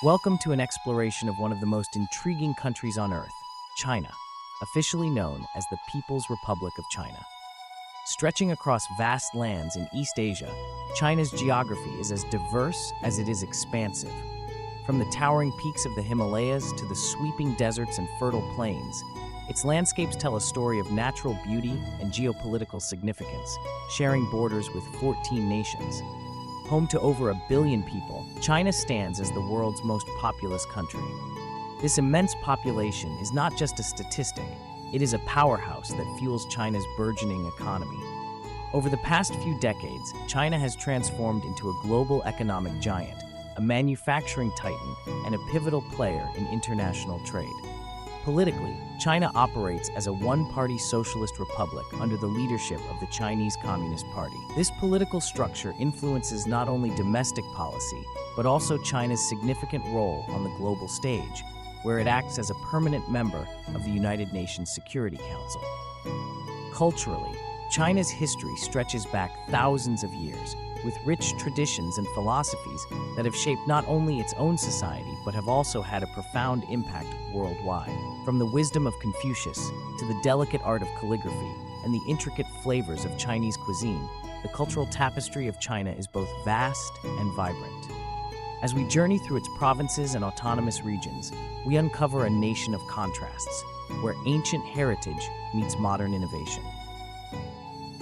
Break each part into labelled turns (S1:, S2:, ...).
S1: Welcome to an exploration of one of the most intriguing countries on Earth, China, officially known as the People's Republic of China. Stretching across vast lands in East Asia, China's geography is as diverse as it is expansive. From the towering peaks of the Himalayas to the sweeping deserts and fertile plains, its landscapes tell a story of natural beauty and geopolitical significance, sharing borders with 14 nations. Home to over 1 billion people, China stands as the world's most populous country. This immense population is not just a statistic, it is a powerhouse that fuels China's burgeoning economy. Over the past few decades, China has transformed into a global economic giant, a manufacturing titan, and a pivotal player in international trade. Politically, China operates as a one-party socialist republic under the leadership of the Chinese Communist Party. This political structure influences not only domestic policy, but also China's significant role on the global stage, where it acts as a permanent member of the United Nations Security Council. Culturally, China's history stretches back thousands of years, with rich traditions and philosophies that have shaped not only its own society, but have also had a profound impact worldwide. From the wisdom of Confucius to the delicate art of calligraphy and the intricate flavors of Chinese cuisine, the cultural tapestry of China is both vast and vibrant. As we journey through its provinces and autonomous regions, we uncover a nation of contrasts, where ancient heritage meets modern innovation.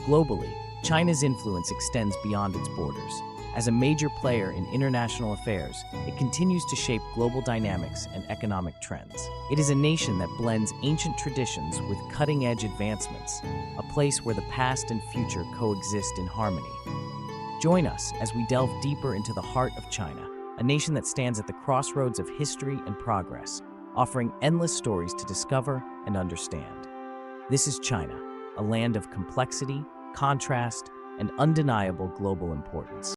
S1: Globally, China's influence extends beyond its borders. As a major player in international affairs, it continues to shape global dynamics and economic trends. It is a nation that blends ancient traditions with cutting-edge advancements, a place where the past and future coexist in harmony. Join us as we delve deeper into the heart of China, a nation that stands at the crossroads of history and progress, offering endless stories to discover and understand. This is China, a land of complexity, contrast, and undeniable global importance.